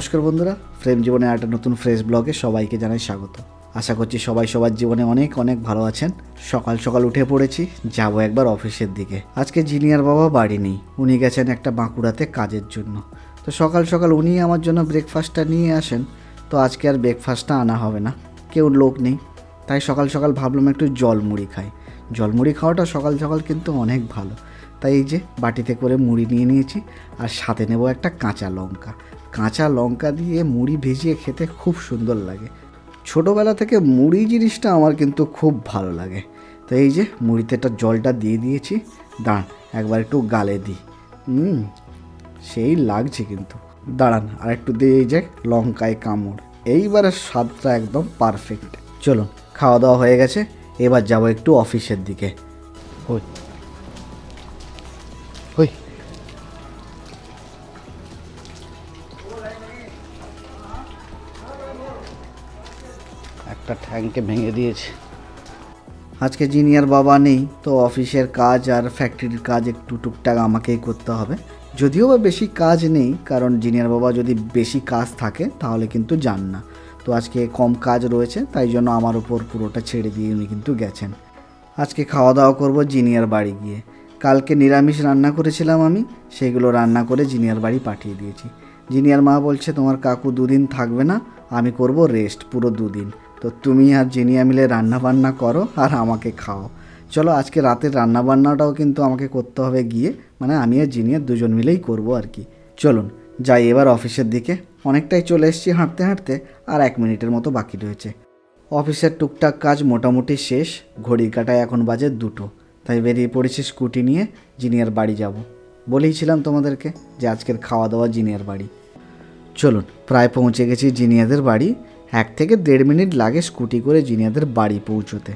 নমস্কার বন্ধুরা, ফ্রেম জীবনে একটা নতুন ফ্রেশ ব্লগে সবাইকে জানাই স্বাগত। আশা করছি সবাই সবার জীবনে অনেক অনেক ভালো আছেন। সকাল সকাল উঠে পড়েছি, যাব একবার অফিসের দিকে। আজকে জিনিয়ার বাবা বাড়ি নেই, উনি গেছেন একটা বাঁকুড়াতে কাজের জন্য। তো সকাল সকাল উনি আমার জন্য ব্রেকফাস্টটা নিয়ে আসেন। তো আজকে আর ব্রেকফাস্টটা আনা হবে না, কেউ লোক নেই। তাই সকাল সকাল ভাবলাম একটু জল মুড়ি খাই। জল মুড়ি খাওয়াটা সকাল সকাল কিন্তু অনেক ভালো। তাই এই যে বাটিতে করে মুড়ি নিয়ে নিয়েছি, আর সাথে নেব একটা কাঁচা লঙ্কা। কাঁচা লঙ্কা দিয়ে মুড়ি ভেজিয়ে খেতে খুব সুন্দর লাগে। ছোটোবেলা থেকে মুড়ি জিনিসটা আমার কিন্তু খুব ভালো লাগে। তো এই যে মুড়িতে একটা জলটা দিয়ে দিয়েছি, দাঁড়ান একবার একটু গালে দিই। সেই লাগছে কিন্তু, দাঁড়ান আর একটু দিয়ে এই যে লঙ্কায় কামড়। এইবারের স্বাদটা একদম পারফেক্ট। চলুন, খাওয়া দাওয়া হয়ে গেছে, এবার যাবো একটু অফিসের দিকে। হই হই একটা ট্যাঙ্কে ভেঙে দিয়েছে। আজকে জিনিয়ার বাবা নেই, তো অফিসের কাজ আর ফ্যাক্টরির কাজ একটু টুকটাক আমাকেই করতে হবে। যদিও বা বেশি কাজ নেই, কারণ জিনিয়ার বাবা যদি বেশি কাজ থাকে তাহলে কিন্তু যান না। তো আজকে কম কাজ রয়েছে, তাই জন্য আমার উপর পুরোটা ছেড়ে দিয়ে উনি কিন্তু গেছেন। আজকে খাওয়া দাওয়া করব জিনিয়ার বাড়ি গিয়ে। কালকে নিরামিষ রান্না করেছিলাম আমি, সেগুলো রান্না করে জিনিয়ার বাড়ি পাঠিয়ে দিয়েছি। জিনিয়ার মা বলছে তোমার কাকু দুদিন থাকবে না, আমি করব রেস্ট পুরো দুদিন। তো তুমি আর জিনিয়া মিলে রান্না বান্না করো আর আমাকে খাও। চলো, আজকে রাতের রান্না বান্নাটাও কিন্তু আমাকে করতে হবে গিয়ে, মানে আমি আর জিনিয়া দুজন মিলেই করব আর কি। চলুন যাই এবার অফিসের দিকে। অনেকটাই চলে এসেছি হাঁটতে হাঁটতে, আর 1 মিনিটের মতো বাকি রয়েছে। অফিসের টুকটাক কাজ মোটামুটি শেষ, ঘড়ির কাঁটায় এখন বাজে 2টো। তাই বেরিয়ে পড়েছি স্কুটি নিয়ে, জিনিয়ার বাড়ি যাব। বলেইছিলাম তোমাদেরকে যে আজকের খাওয়া দাওয়া জিনিয়ার বাড়ি। চলুন, প্রায় পৌঁছে গেছি জিনিয়াদের বাড়ি। 1 থেকে 1.5 মিনিট লাগে স্কুটি করে জিনিয়াদের বাড়ি পৌঁছোতে।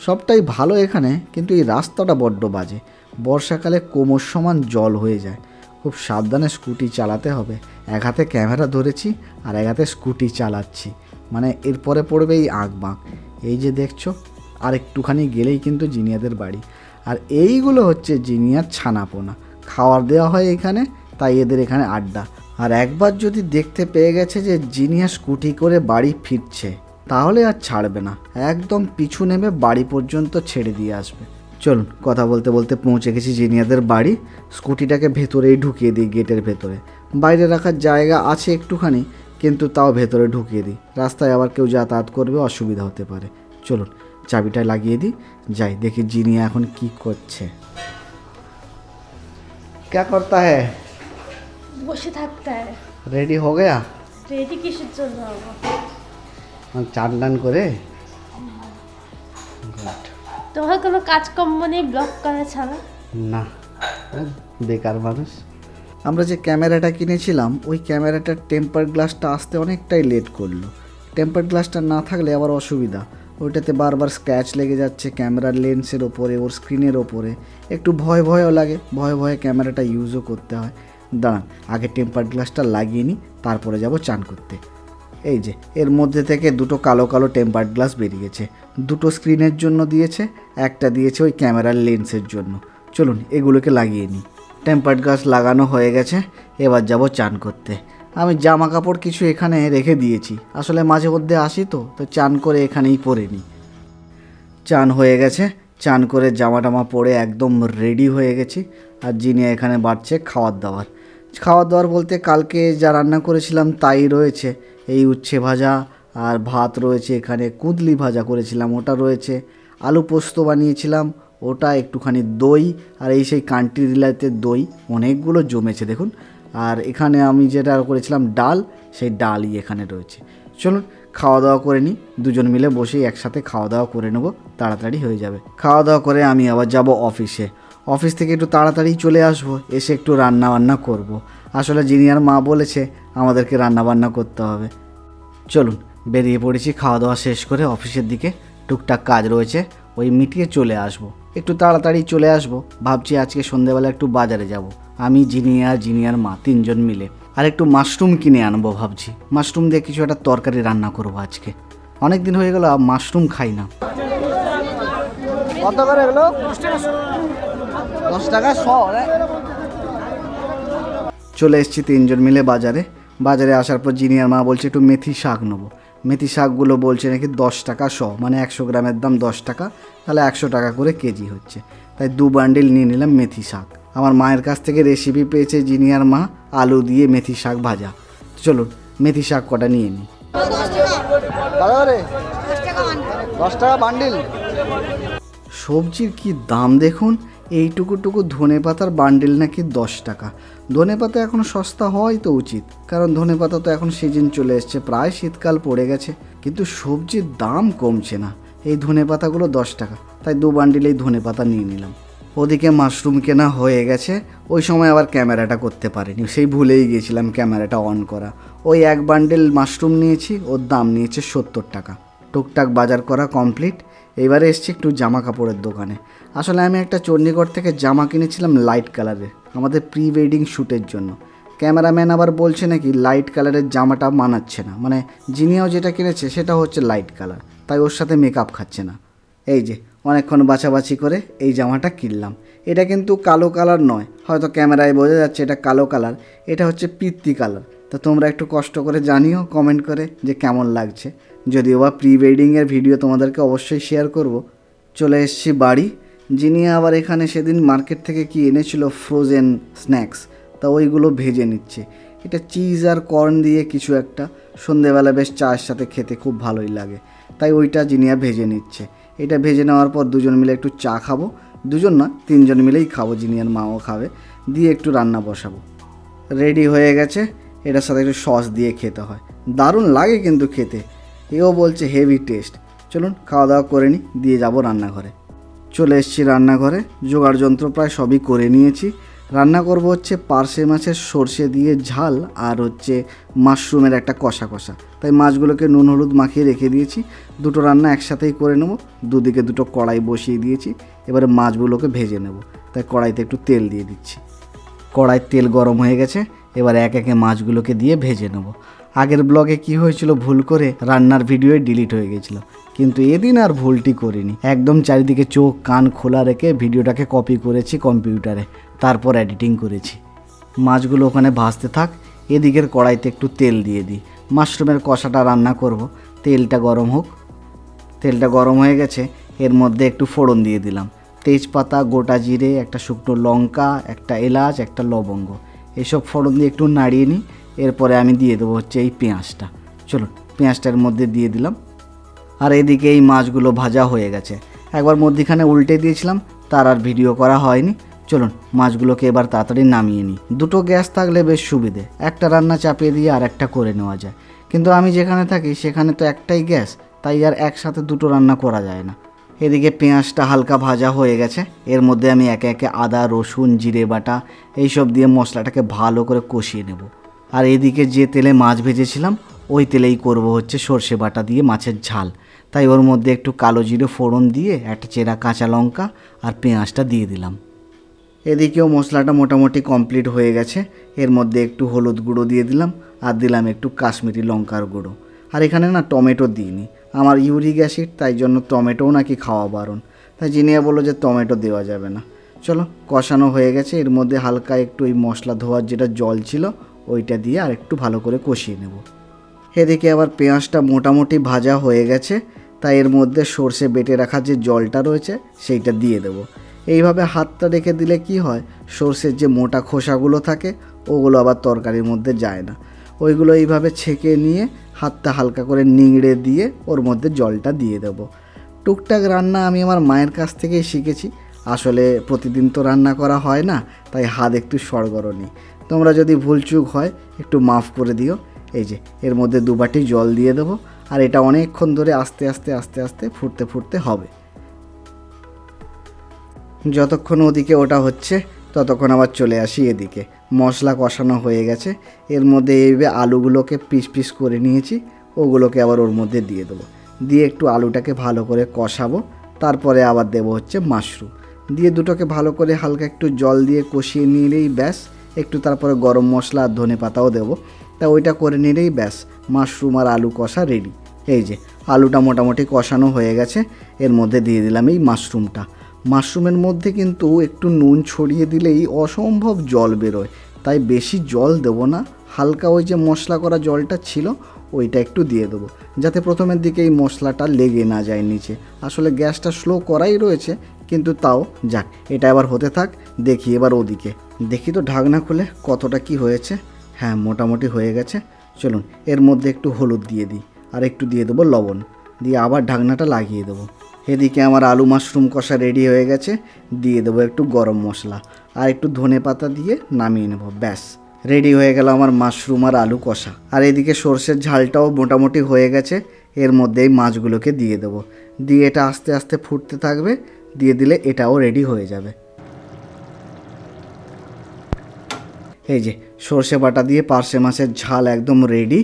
সবটাই ভালো এখানে, কিন্তু এই রাস্তাটা বড্ড বাজে। বর্ষাকালে কোমর সমান জল হয়ে যায়। খুব সাবধানে স্কুটি চালাতে হবে। এক হাতে ক্যামেরা ধরেছি আর এক হাতে স্কুটি চালাচ্ছি, মানে এরপরে পড়বে এই আঁকবাঁক। এই যে দেখছো, আর একটুখানি গেলেই কিন্তু জিনিয়াদের বাড়ি। আর এইগুলো হচ্ছে জিনিয়ার ছানাপোনা, খাওয়ার দেওয়া হয় এখানে, তাই এদের এখানে আড্ডা। আর একবার যদি দেখতে পেয়ে গেছে যে জিনিয়া স্কুটি করে বাড়ি ফিরছে, তাহলে আর ছাড়বে না, একদম পিছু নেমে বাড়ি পর্যন্ত ছেড়ে দিয়ে আসবে। চলুন, কথা বলতে বলতে পৌঁছে গেছি জিনিয়াদের বাড়ি। স্কুটিটাকে ভেতরেই ঢুকিয়ে দিই, গেটের ভেতরে। বাইরে রাখার জায়গা আছে একটুখানি, কিন্তু তাও ভেতরে ঢুকিয়ে দিই, রাস্তায় আবার কেউ যাতায়াত করবে, অসুবিধা হতে পারে। চলুন চাবিটা লাগিয়ে দিই, যাই দেখি জিনিয়া এখন কি করছে। क्या करता है? বসে থাকতে হয়। रेडी हो गया? রেডি কিসের জন্য হবো? চান টান করে। তোমার কোনো কাজকর্ম নেই ব্লগ করা ছাড়া? না, বেকার মানুষ। আমরা যে ক্যামেরাটা কিনেছিলাম, ওই ক্যামেরাটার টেম্পার গ্লাসটা আসতে অনেকটাই লেট করলো। টেম্পার গ্লাসটা না থাকলে আবার অসুবিধা, ওইটাতে বারবার স্ক্র্যাচ লেগে যাচ্ছে ক্যামেরার লেন্সের ওপরে, ওর স্ক্রিনের ওপরে। একটু ভয়ও লাগে, ভয়ে ক্যামেরাটা ইউজও করতে হয়। দাঁড়ান, আগে টেম্পার গ্লাসটা লাগিয়ে নিই, তারপরে যাব চান করতে। এই যে এর মধ্যে থেকে 2টো কালো কালো টেম্পার গ্লাস বেরিয়েছে। 2টো স্ক্রিনের জন্য দিয়েছে, একটা দিয়েছে ওই ক্যামেরার লেন্সের জন্য। চলুন এগুলোকে লাগিয়ে নিই। টেম্পার গ্লাস লাগানো হয়ে গেছে, এবার যাব চান করতে। আমি জামা কাপড় কিছু এখানে রেখে দিয়েছি, আসলে মাঝে মধ্যে আসি তো চান করে এখানেই পরে নিই। চান হয়ে গেছে, চান করে জামা টামা পরে একদম রেডি হয়ে গেছি। আর জিনিয়া এখানে বাড়ছে খাওয়ার দাওয়ার বলতে কালকে যা রান্না করেছিলাম তাই রয়েছে। এই উচ্ছে ভাজা আর ভাত রয়েছে, এখানে কুঁদলি ভাজা করেছিলাম ওটা রয়েছে, আলু পোস্ত বানিয়েছিলাম ওটা, একটুখানি দই, আর এই সেই কান্ট্রি ডিলাইটের দই অনেকগুলো জমেছে দেখুন। আর এখানে আমি যেটা করেছিলাম ডাল, সেই ডালই এখানে রয়েছে। চলুন খাওয়া দাওয়া করে নিই, দুজন মিলে বসেই একসাথে খাওয়া দাওয়া করে নেব, তাড়াতাড়ি হয়ে যাবে। খাওয়া দাওয়া করে আমি আবার যাব অফিসে। অফিস থেকে একটু তাড়াতাড়ি চলে আসবো, এসে একটু রান্না বান্না করব। আসলে জিনিয়ার মা বলেছে আমাদেরকে রান্না বান্না করতে হবে। চলুন বেরিয়ে পড়েছি খাওয়া দাওয়া শেষ করে অফিসের দিকে। টুকটাক কাজ রয়েছে, ওই মিটিয়ে চলে আসবো, একটু তাড়াতাড়ি চলে আসবো। ভাবছি আজকে সন্ধ্যেবেলা একটু বাজারে যাব, আমি জিনিয়ার মা 3জন মিলে। আর একটু মাশরুম কিনে আনবো ভাবছি, মাশরুম দিয়ে কিছু একটা তরকারি রান্না করবো আজকে। অনেক দিন হয়ে গেল মাশরুম খাই না। কত করে এগুলো? 10 টাকা 100। চলে এসেছি 3জন মিলে বাজারে। বাজারে আসার পর জিনিয়ার মা বলছে একটু মেথি শাক নেবো। মেথি শাকগুলো বলছে নাকি 10 টাকা শ, মানে 100 গ্রামের দাম 10 টাকা, তাহলে 100 টাকা করে কেজি হচ্ছে। তাই 2 বান্ডিল নিয়ে নিলাম মেথি শাক। আমার মায়ের কাছ থেকে রেসিপি পেয়েছে জিনিয়ার মা আলু দিয়ে মেথি শাক ভাজা। চলুন মেথি শাক কটা নিয়ে নিই। 10 টাকা বান্ডিল। সবজির কি দাম দেখুন, এইটুকুটুকু ধনে পাতার বান্ডিল নাকি 10 টাকা। ধনে পাতা এখন সস্তা হওয়াই তো উচিত, কারণ ধনে পাতা তো এখন সিজন চলে এসছে, প্রায় শীতকাল পড়ে গেছে, কিন্তু সবজির দাম কমছে না। এই ধনে পাতাগুলো 10 টাকা, তাই 2 বান্ডিল এই ধনে পাতা নিয়ে নিলাম। ওদিকে মাশরুম কেনা হয়ে গেছে, ওই সময় আবার ক্যামেরাটা করতে পারিনি, সেই ভুলেই গিয়েছিলাম ক্যামেরাটা অন করা। ওই 1 বান্ডিল মাশরুম নিয়েছি, ওর দাম নিয়েছে 70 টাকা। টুকটাক বাজার করা কমপ্লিট। এবারে এসছি একটু জামা কাপড়ের দোকানে। আসলে আমি একটা চণ্ডীগড় থেকে জামা কিনেছিলাম লাইট কালারের, আমাদের প্রি ওয়েডিং শ্যুটের জন্য। ক্যামেরাম্যান আবার বলছে নাকি লাইট কালারের জামাটা মানাচ্ছে না, মানে জিনিয়াও যেটা কিনেছে সেটা হচ্ছে লাইট কালার, তাই ওর সাথে মেকআপ খাচ্ছে না। এই যে অনেকক্ষণ বাছাবাছি করে এই জামাটা কিনলাম। এটা কিন্তু কালো কালার নয়, হয়তো ক্যামেরায় বোঝা যাচ্ছে এটা কালো কালার, এটা হচ্ছে পিত্তি কালার। তো তোমরা একটু কষ্ট করে জানিও কমেন্ট করে যে কেমন লাগছে। যদিও বা প্রি ওয়েডিংয়ের ভিডিও তোমাদেরকে অবশ্যই শেয়ার করব। চলে এসেছি বাড়ি। জিনিয়া আবার এখানে সেদিন মার্কেট থেকে কি এনেছিল ফ্রোজেন স্ন্যাক্স, তা ওইগুলো ভেজে নিচ্ছে। এটা চিজ আর কর্ন দিয়ে কিছু একটা, সন্ধেবেলা বেশ চায়ের সাথে খেতে খুব ভালোই লাগে, তাই ওইটা জিনিয়া ভেজে নিচ্ছে। এটা ভেজে নেওয়ার পর দুজন মিলে একটু চা খাবো, দুজন না 3 জন মিলেই খাবো, জিনিয়ার মাও খাবে, দিয়ে একটু রান্না বসাবো। রেডি হয়ে গেছে, এটার সাথে একটু সস দিয়ে খেতে হয়, দারুণ লাগে কিন্তু খেতে। এও বলছে হেভি টেস্ট। চলুন খাওয়া দাওয়া করে নিই, দিয়ে যাব রান্নাঘরে। চলে এসেছি রান্নাঘরে, জোগাড় যন্ত্র প্রায় সবই করে নিয়েছি। রান্না করব হচ্ছে পার্শে মাছের সর্ষে দিয়ে ঝাল, আর হচ্ছে মাশরুমের একটা কষা কষা। তাই মাছগুলোকে নুন হলুদ মাখিয়ে রেখে দিয়েছি, দুটো রান্না একসাথেই করে নেব। দুদিকে দুটো কড়াই বসিয়ে দিয়েছি, এবারে মাছগুলোকে ভেজে নেব। তাই কড়াইতে একটু তেল দিয়ে দিচ্ছি। কড়াইয়ের তেল গরম হয়ে গেছে, এবার এক একে মাছগুলোকে দিয়ে ভেজে নেব। আগের ব্লগে কি হয়েছিল, ভুল করে রান্নার ভিডিও ডিলিট হয়ে গেছিল, কিন্তু এদিন আর ভুলটি করিনি। একদম চারিদিকে চোখ কান খোলা রেখে ভিডিওটাকে কপি করেছি কম্পিউটারে, তারপর এডিটিং করেছি। মাছগুলো ওখানে ভাজতে থাক, এদিকের কড়াইতে একটু তেল দিয়ে দিই। মাশরুমের কষাটা রান্না করব, তেলটা গরম হোক। তেলটা গরম হয়ে গেছে, এর মধ্যে একটু ফোড়ন দিয়ে দিলাম। তেজপাতা, গোটা জিরে, একটা শুকনো লঙ্কা, একটা এলাচ, একটা লবঙ্গ, এসব ফোড়ন দিয়ে একটু নাড়িয়ে নিই। এরপরে আমি দিয়ে দেবো হচ্ছে এই পেঁয়াজটা। চলুন পেঁয়াজটার মধ্যে দিয়ে দিলাম। আর এদিকে এই মাছগুলো ভাজা হয়ে গেছে, একবার মধ্যিখানে উল্টে দিয়েছিলাম, তার আর ভিডিও করা হয়নি। চলুন মাছগুলোকে এবার তাড়াতাড়ি নামিয়ে নিই। দুটো গ্যাস থাকলে বেশ সুবিধে, একটা রান্না চাপিয়ে দিয়ে আর একটা করে নেওয়া যায়। কিন্তু আমি যেখানে থাকি সেখানে তো একটাই গ্যাস, তাই আর একসাথে দুটো রান্না করা যায় না। এদিকে পেঁয়াজটা হালকা ভাজা হয়ে গেছে, এর মধ্যে আমি একে একে আদা রসুন জিরে বাটা এইসব দিয়ে মশলাটাকে ভালো করে কষিয়ে নেব। আর এদিকে যে তেলে মাছ ভেজেছিলাম ওই তেলেই করব হচ্ছে সর্ষে বাটা দিয়ে মাছের ঝাল। তাই ওর মধ্যে একটু কালো জিরে ফোড়ন দিয়ে একটা চেরা কাঁচা লঙ্কা আর পেঁয়াজটা দিয়ে দিলাম। এদিকেও মশলাটা মোটামুটি কমপ্লিট হয়ে গেছে, এর মধ্যে একটু হলুদ গুঁড়ো দিয়ে দিলাম, আর দিলাম একটু কাশ্মীরি লঙ্কার গুঁড়ো। আর এখানে না টমেটো দিইনি, আমার ইউরিক অ্যাসিড, তাই জন্য টমেটোও নাকি খাওয়া বারণ, তাই জিনিয়া বললো যে টমেটো দেওয়া যাবে না। চলো কষানো হয়ে গেছে, এর মধ্যে হালকা একটু ওই মশলা ধোয়ার যেটা জল ছিল ওইটা দিয়ে আর একটু ভালো করে কষিয়ে নেব। এদিকে আবার পেঁয়াজটা মোটামুটি ভাজা হয়ে গেছে, তাই এর মধ্যে সর্ষে বেটে রাখা যে জলটা রয়েছে সেইটা দিয়ে দেবো। এইভাবে হাতটা রেখে দিলে কি হয়, সর্ষের যে মোটা খোসাগুলো থাকে ওগুলো আবার তরকারির মধ্যে যায় না। ওইগুলো এইভাবে ছেঁকে নিয়ে হাতটা হালকা করে নিংড়ে দিয়ে ওর মধ্যে জলটা দিয়ে দেব। টুকটাক রান্না আমি আমার মায়ের কাছ থেকেই শিখেছি, আসলে প্রতিদিন তো রান্না করা হয় না, তাই হাত একটু সড়গড়নি। তোমরা যদি ভুলচুক হয় একটু মাফ করে দিও। এই যে এর মধ্যে 2 বাটি জল দিয়ে দেবো, আর এটা অনেকক্ষণ ধরে আস্তে আস্তে আস্তে আস্তে ফুটতে ফুটতে হবে। যতক্ষণ ওদিকে ওটা হচ্ছে ততক্ষণ আবার চলে আসি এদিকে। মশলা কষানো হয়ে গেছে, এর মধ্যে এইভাবে আলুগুলোকে পিস পিস করে নিয়েছি, ওগুলোকে আবার ওর মধ্যে দিয়ে দেবো। দিয়ে একটু আলুটাকে ভালো করে কষাবো, তারপরে আবার দেবো হচ্ছে মাশরুম দিয়ে দুটোকে ভালো করে হালকা একটু জল দিয়ে কষিয়ে নিলেই ব্যাস। একটু তারপরে গরম মশলা আর ধনে পাতাও দেবো, তা ওইটা করে নিলেই ব্যাস মাশরুম আর আলু কষা রেডি। এই যে আলুটা মোটামুটি কষানো হয়ে গেছে, এর মধ্যে দিয়ে দিলাম এই মাশরুমটা। মাশরুমের মধ্যে কিন্তু একটু নুন ছড়িয়ে দিলেই অসম্ভব জল বেরোয়, তাই বেশি জল দেবো না, হালকা ওই যে মশলা করা জলটা ছিল ওইটা একটু দিয়ে দেবো, যাতে প্রথমের দিকে এই মশলাটা লেগে না যায় নিচে। আসলে গ্যাসটা স্লো করাই রয়েছে, কিন্তু তাও যাক, এটা এবার হতে থাক। দেখি এবার ওদিকে দেখি তো ঢাকনা খুলে কতটা কি হয়েছে। হ্যাঁ, মোটামুটি হয়ে গেছে। চলুন এর মধ্যে একটু হলুদ দিয়ে দিই, আর একটু দিয়ে দেবো লবণ, দিয়ে আবার ঢাকনাটা লাগিয়ে দেবো। এদিকে আমার আলু মাশরুম কষা রেডি হয়ে গেছে। দিয়ে দেবো একটু গরম মশলা আর একটু ধনে পাতা দিয়ে নামিয়ে নেব। ব্যাস, রেডি হয়ে গেল আমার মাশরুম আর আলু কষা। আর এদিকে সর্ষের ঝালটাও মোটামুটি হয়ে গেছে। এর মধ্যেই মাছগুলোকে দিয়ে দেবো, দিয়ে এটা আস্তে আস্তে ফুটতে থাকবে। দিয়ে দিলে এটাও রেডি হয়ে যাবে। এই যে সর্ষে বাটা দিয়ে পার্শে মাছের ঝাল একদম রেডি।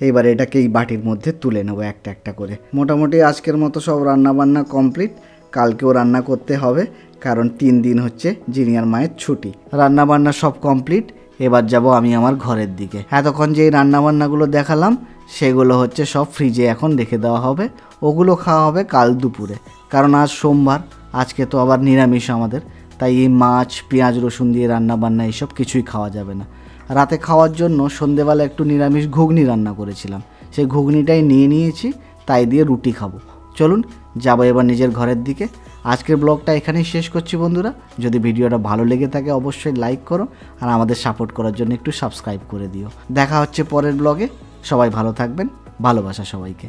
এবার এটাকে এই বাটির মধ্যে তুলে নেবো একটা একটা করে। মোটামুটি আজকের মতো সব রান্নাবান্না কমপ্লিট। কালকেও রান্না করতে হবে, কারণ 3 দিন হচ্ছে জিনিয়ার মায়ের ছুটি। রান্নাবান্না সব কমপ্লিট। এবার যাব আমি আমার ঘরের দিকে। এতক্ষণ যে রান্নাবান্নাগুলো দেখালাম সেগুলো হচ্ছে সব ফ্রিজে এখন রেখে দেওয়া হবে। ওগুলো খাওয়া হবে কাল দুপুরে, কারণ আজ সোমবার, আজকে তো আবার নিরামিষ আমাদের। তাই এই মাছ পেঁয়াজ রসুন দিয়ে রান্নাবান্না এইসব কিছুই খাওয়া যাবে না। রাতে খাওয়ার জন্য সন্ধেবেলা একটু নিরামিষ ঘুগনি রান্না করেছিলাম, সেই ঘুগনিটাই নিয়ে নিয়েছি, তাই দিয়ে রুটি খাবো। চলুন যাবো এবার নিজের ঘরের দিকে। আজকের ব্লগটা এখানেই শেষ করছি বন্ধুরা। যদি ভিডিওটা ভালো লেগে থাকে অবশ্যই লাইক করো, আর আমাদের সাপোর্ট করার জন্য একটু সাবস্ক্রাইব করে দিও। দেখা হচ্ছে পরের ব্লগে। সবাই ভালো থাকবেন, ভালোবাসা সবাইকে।